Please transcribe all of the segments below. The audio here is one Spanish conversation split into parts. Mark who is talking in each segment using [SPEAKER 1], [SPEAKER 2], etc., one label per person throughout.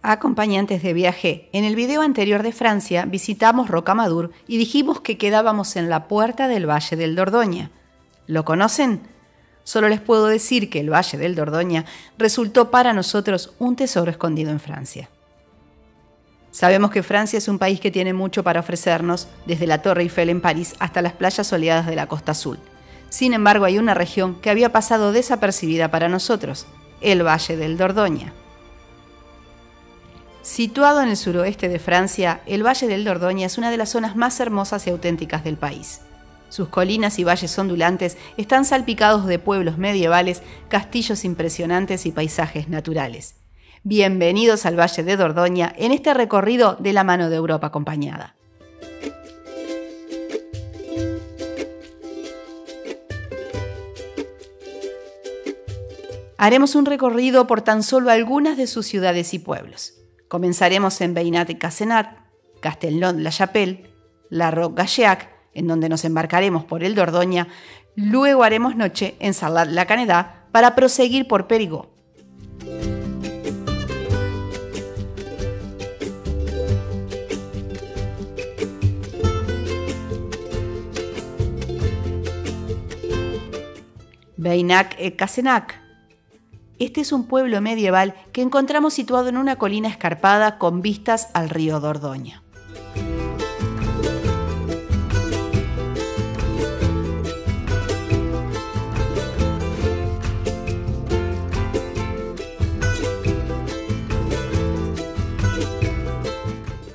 [SPEAKER 1] Acompañantes de viaje, en el video anterior de Francia visitamos Rocamadour y dijimos que quedábamos en la puerta del Valle del Dordoña. ¿Lo conocen? Solo les puedo decir que el Valle del Dordoña resultó para nosotros un tesoro escondido en Francia. Sabemos que Francia es un país que tiene mucho para ofrecernos, desde la Torre Eiffel en París hasta las playas soleadas de la Costa Azul. Sin embargo, hay una región que había pasado desapercibida para nosotros, el Valle del Dordoña. Situado en el suroeste de Francia, el Valle del Dordoña es una de las zonas más hermosas y auténticas del país. Sus colinas y valles ondulantes están salpicados de pueblos medievales, castillos impresionantes y paisajes naturales. Bienvenidos al Valle de Dordoña en este recorrido de la mano de Europa acompañada. Haremos un recorrido por tan solo algunas de sus ciudades y pueblos. Comenzaremos en Beynat-et-Cassenac, Castelnau-la-Chapelle, La Roque-Gageac, en donde nos embarcaremos por el Dordoña. Luego haremos noche en Sarlat-la-Canéda para proseguir por Périgueux. Beynat-et-Cassenac. Este es un pueblo medieval que encontramos situado en una colina escarpada con vistas al río Dordoña.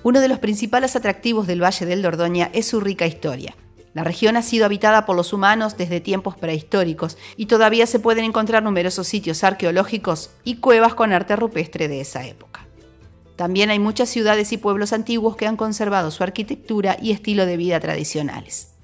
[SPEAKER 1] Uno de los principales atractivos del Valle del Dordoña es su rica historia. La región ha sido habitada por los humanos desde tiempos prehistóricos y todavía se pueden encontrar numerosos sitios arqueológicos y cuevas con arte rupestre de esa época. También hay muchas ciudades y pueblos antiguos que han conservado su arquitectura y estilo de vida tradicionales.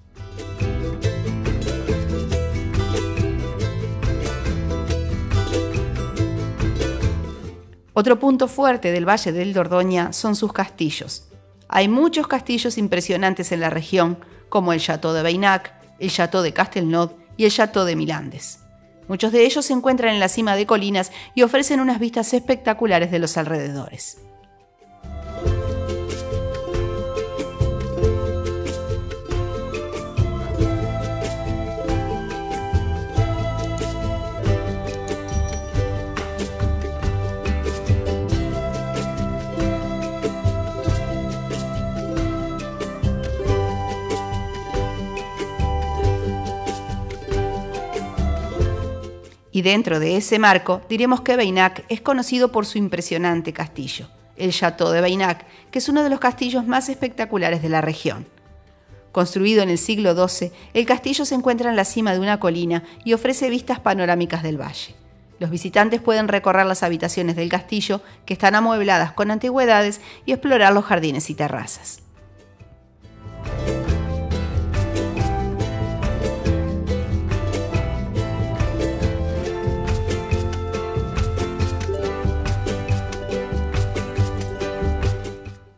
[SPEAKER 1] Otro punto fuerte del Valle del Dordoña son sus castillos. Hay muchos castillos impresionantes en la región, como el Château de Beinac, el Château de Castelnau y el Château de Milandes. Muchos de ellos se encuentran en la cima de colinas y ofrecen unas vistas espectaculares de los alrededores. Y dentro de ese marco, diremos que Beinac es conocido por su impresionante castillo, el Château de Beinac, que es uno de los castillos más espectaculares de la región. Construido en el siglo XII, el castillo se encuentra en la cima de una colina y ofrece vistas panorámicas del valle. Los visitantes pueden recorrer las habitaciones del castillo, que están amuebladas con antigüedades, y explorar los jardines y terrazas.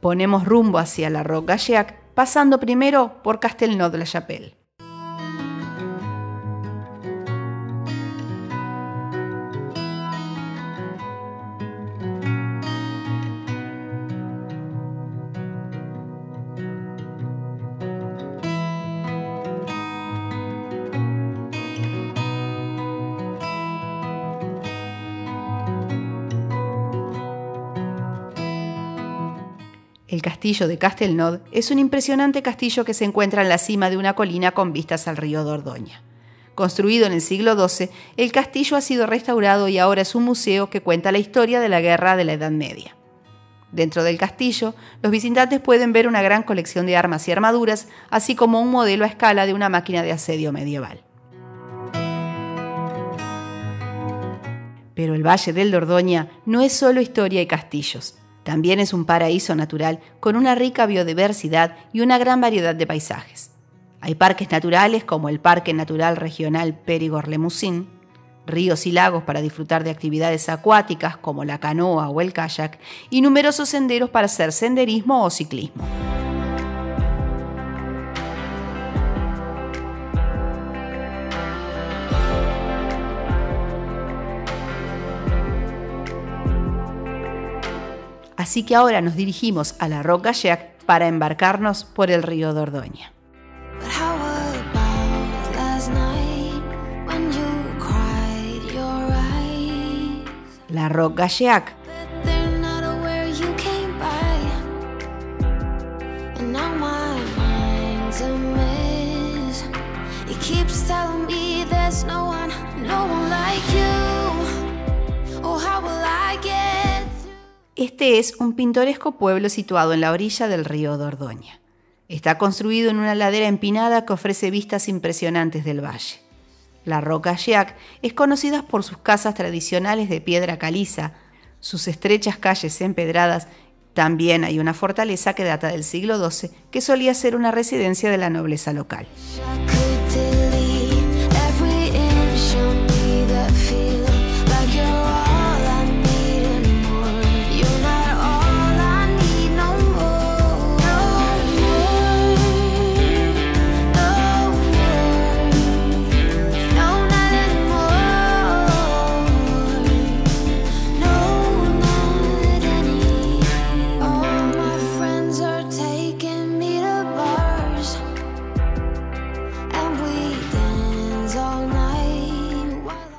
[SPEAKER 1] Ponemos rumbo hacia La Roque-Gageac, pasando primero por Castelnau-la-Chapelle. El castillo de Castelnau es un impresionante castillo que se encuentra en la cima de una colina con vistas al río Dordoña. Construido en el siglo XII, el castillo ha sido restaurado y ahora es un museo que cuenta la historia de la guerra de la Edad Media. Dentro del castillo, los visitantes pueden ver una gran colección de armas y armaduras, así como un modelo a escala de una máquina de asedio medieval. Pero el Valle del Dordoña no es solo historia y castillos. También es un paraíso natural con una rica biodiversidad y una gran variedad de paisajes. Hay parques naturales como el Parque Natural Regional Périgord-Limousin, ríos y lagos para disfrutar de actividades acuáticas como la canoa o el kayak y numerosos senderos para hacer senderismo o ciclismo. Así que ahora nos dirigimos a la Roque-Gageac para embarcarnos por el río Dordoña. La Roque-Gageac Este es un pintoresco pueblo situado en la orilla del río Dordoña. Está construido en una ladera empinada que ofrece vistas impresionantes del valle. La Roque-Gageac es conocida por sus casas tradicionales de piedra caliza, sus estrechas calles empedradas. También hay una fortaleza que data del siglo XII que solía ser una residencia de la nobleza local.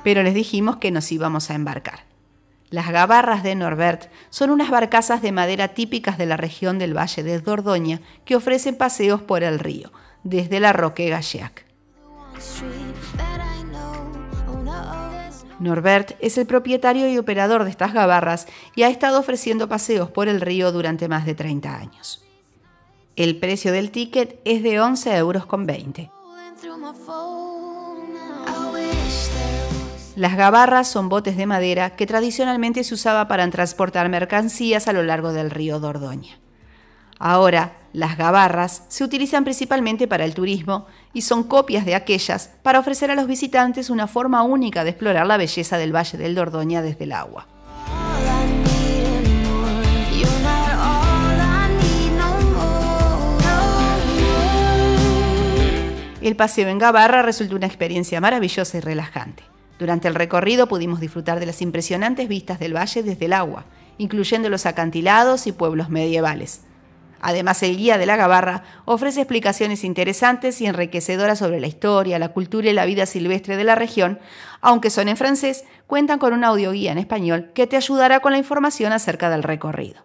[SPEAKER 1] Pero les dijimos que nos íbamos a embarcar. Las gabarras de Norbert son unas barcazas de madera típicas de la región del Valle de Dordoña que ofrecen paseos por el río, desde la Roque-Gageac. Norbert es el propietario y operador de estas gabarras y ha estado ofreciendo paseos por el río durante más de 30 años. El precio del ticket es de 11,20 €. Las gabarras son botes de madera que tradicionalmente se usaba para transportar mercancías a lo largo del río Dordoña. Ahora, las gabarras se utilizan principalmente para el turismo y son copias de aquellas para ofrecer a los visitantes una forma única de explorar la belleza del Valle del Dordoña desde el agua. El paseo en gabarra resultó una experiencia maravillosa y relajante. Durante el recorrido pudimos disfrutar de las impresionantes vistas del valle desde el agua, incluyendo los acantilados y pueblos medievales. Además, el guía de la gabarra ofrece explicaciones interesantes y enriquecedoras sobre la historia, la cultura y la vida silvestre de la región. Aunque son en francés, cuentan con un audioguía en español que te ayudará con la información acerca del recorrido.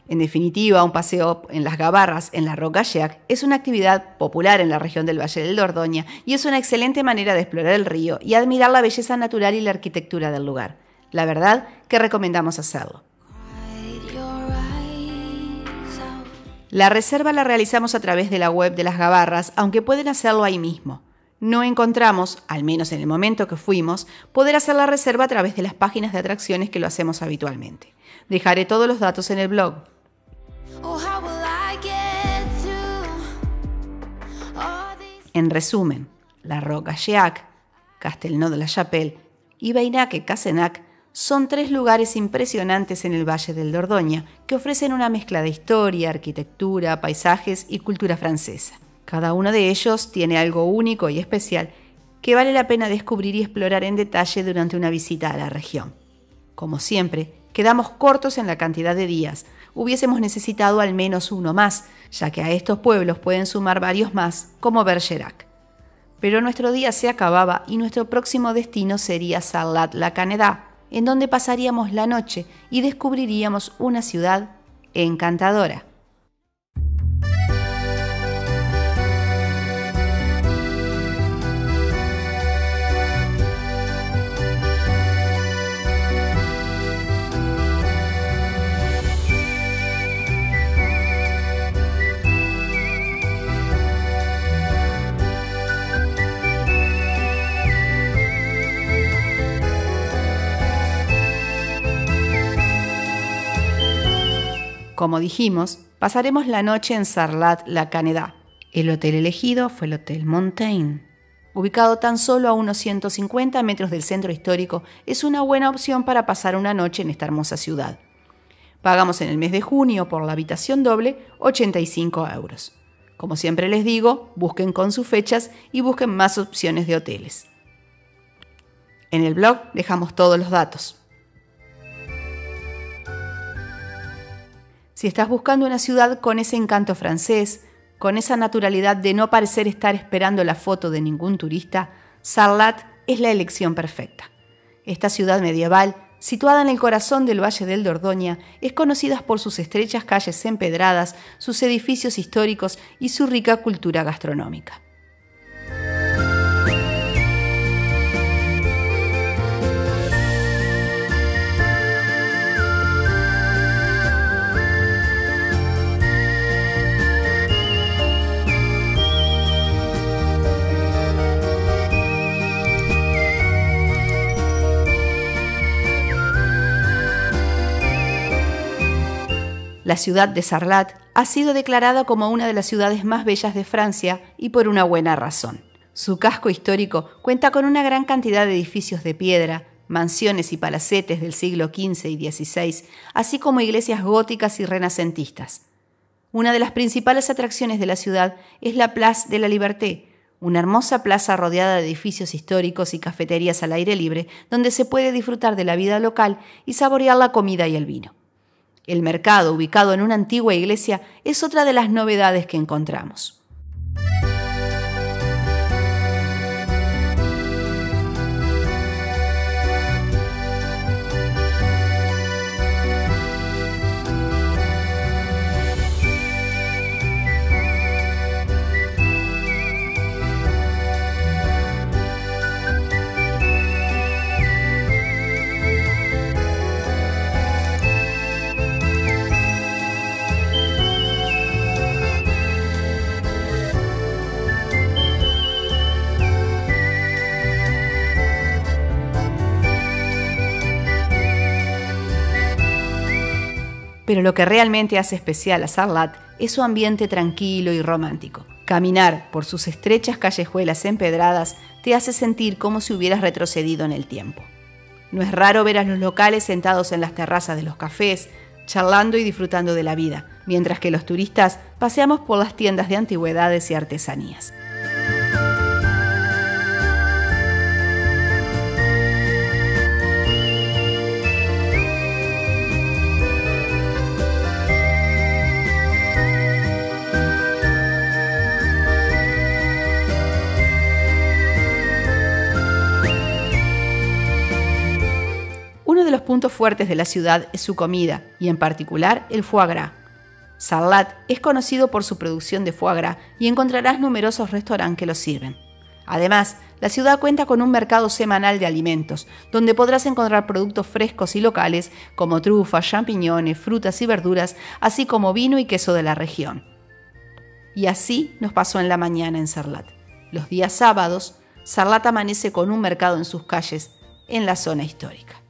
[SPEAKER 1] En definitiva, un paseo en las gabarras en la Roque-Gageac es una actividad popular en la región del Valle del Dordoña y es una excelente manera de explorar el río y admirar la belleza natural y la arquitectura del lugar. La verdad que recomendamos hacerlo. La reserva la realizamos a través de la web de las gabarras, aunque pueden hacerlo ahí mismo. No encontramos, al menos en el momento que fuimos, poder hacer la reserva a través de las páginas de atracciones que lo hacemos habitualmente. Dejaré todos los datos en el blog. En resumen, la Roque-Gageac, Castelnau-de-la-Chapelle y Beynac-Casenac son 3 lugares impresionantes en el Valle del Dordoña que ofrecen una mezcla de historia, arquitectura, paisajes y cultura francesa. Cada uno de ellos tiene algo único y especial que vale la pena descubrir y explorar en detalle durante una visita a la región. Como siempre, quedamos cortos en la cantidad de días. Hubiésemos necesitado al menos uno más, ya que a estos pueblos pueden sumar varios más, como Bergerac. Pero nuestro día se acababa y nuestro próximo destino sería Sarlat-la-Canéda, en donde pasaríamos la noche y descubriríamos una ciudad encantadora. Como dijimos, pasaremos la noche en Sarlat-la-Canéda. El hotel elegido fue el Hotel Montaigne. Ubicado tan solo a unos 150 metros del centro histórico, es una buena opción para pasar una noche en esta hermosa ciudad. Pagamos en el mes de junio por la habitación doble 85 €. Como siempre les digo, busquen con sus fechas y busquen más opciones de hoteles. En el blog dejamos todos los datos. Si estás buscando una ciudad con ese encanto francés, con esa naturalidad de no parecer estar esperando la foto de ningún turista, Sarlat es la elección perfecta. Esta ciudad medieval, situada en el corazón del Valle del Dordoña, es conocida por sus estrechas calles empedradas, sus edificios históricos y su rica cultura gastronómica. La ciudad de Sarlat ha sido declarada como una de las ciudades más bellas de Francia y por una buena razón. Su casco histórico cuenta con una gran cantidad de edificios de piedra, mansiones y palacetes del siglo XV y XVI, así como iglesias góticas y renacentistas. Una de las principales atracciones de la ciudad es la Place de la Liberté, una hermosa plaza rodeada de edificios históricos y cafeterías al aire libre, donde se puede disfrutar de la vida local y saborear la comida y el vino. El mercado, ubicado en una antigua iglesia, es otra de las novedades que encontramos. Pero lo que realmente hace especial a Sarlat es su ambiente tranquilo y romántico. Caminar por sus estrechas callejuelas empedradas te hace sentir como si hubieras retrocedido en el tiempo. No es raro ver a los locales sentados en las terrazas de los cafés, charlando y disfrutando de la vida, mientras que los turistas paseamos por las tiendas de antigüedades y artesanías. Uno de los puntos fuertes de la ciudad es su comida, y en particular el foie gras. Sarlat es conocido por su producción de foie gras y encontrarás numerosos restaurantes que lo sirven. Además, la ciudad cuenta con un mercado semanal de alimentos, donde podrás encontrar productos frescos y locales como trufas, champiñones, frutas y verduras, así como vino y queso de la región. Y así nos pasó en la mañana en Sarlat. Los días sábados, Sarlat amanece con un mercado en sus calles, en la zona histórica.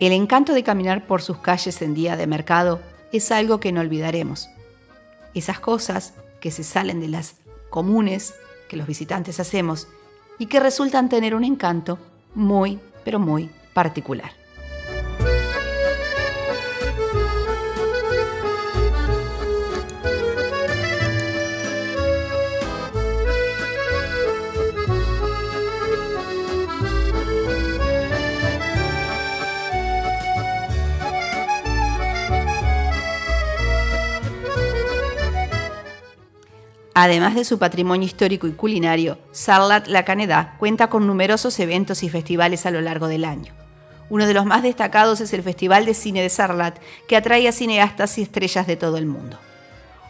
[SPEAKER 1] El encanto de caminar por sus calles en día de mercado es algo que no olvidaremos. Esas cosas que se salen de las comunes que los visitantes hacemos y que resultan tener un encanto muy, pero muy particular. Además de su patrimonio histórico y culinario, Sarlat-la-Canéda cuenta con numerosos eventos y festivales a lo largo del año. Uno de los más destacados es el Festival de Cine de Sarlat, que atrae a cineastas y estrellas de todo el mundo.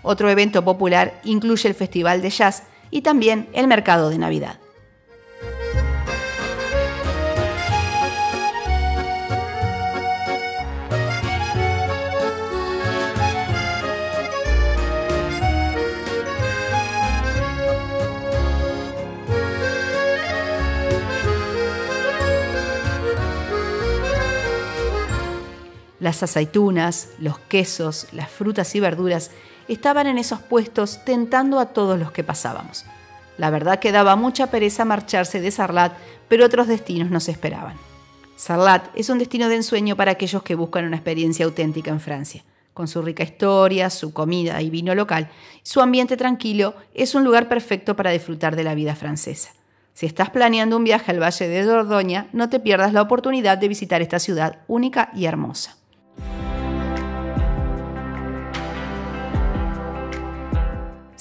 [SPEAKER 1] Otro evento popular incluye el Festival de Jazz y también el Mercado de Navidad. Las aceitunas, los quesos, las frutas y verduras estaban en esos puestos tentando a todos los que pasábamos. La verdad que daba mucha pereza marcharse de Sarlat, pero otros destinos nos esperaban. Sarlat es un destino de ensueño para aquellos que buscan una experiencia auténtica en Francia. Con su rica historia, su comida y vino local, su ambiente tranquilo, es un lugar perfecto para disfrutar de la vida francesa. Si estás planeando un viaje al Valle de Dordoña, no te pierdas la oportunidad de visitar esta ciudad única y hermosa.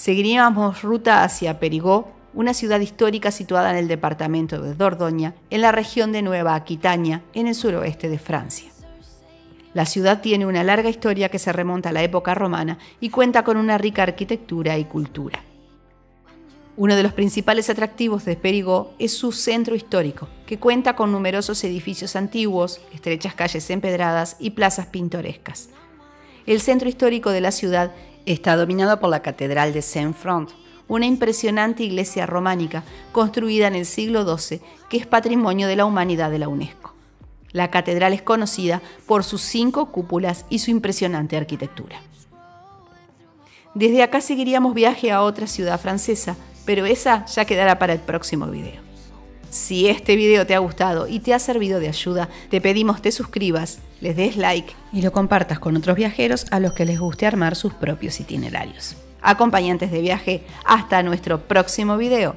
[SPEAKER 1] Seguiríamos ruta hacia Périgueux, una ciudad histórica situada en el departamento de Dordoña, en la región de Nueva Aquitania, en el suroeste de Francia. La ciudad tiene una larga historia que se remonta a la época romana y cuenta con una rica arquitectura y cultura. Uno de los principales atractivos de Périgueux es su centro histórico, que cuenta con numerosos edificios antiguos, estrechas calles empedradas y plazas pintorescas. El centro histórico de la ciudad está dominado por la Catedral de Saint-Front, una impresionante iglesia románica construida en el siglo XII que es Patrimonio de la Humanidad de la UNESCO. La catedral es conocida por sus 5 cúpulas y su impresionante arquitectura. Desde acá seguiríamos viaje a otra ciudad francesa, pero esa ya quedará para el próximo video. Si este video te ha gustado y te ha servido de ayuda, te pedimos te suscribas, les des like y lo compartas con otros viajeros a los que les guste armar sus propios itinerarios. Acompañantes de viaje, hasta nuestro próximo video.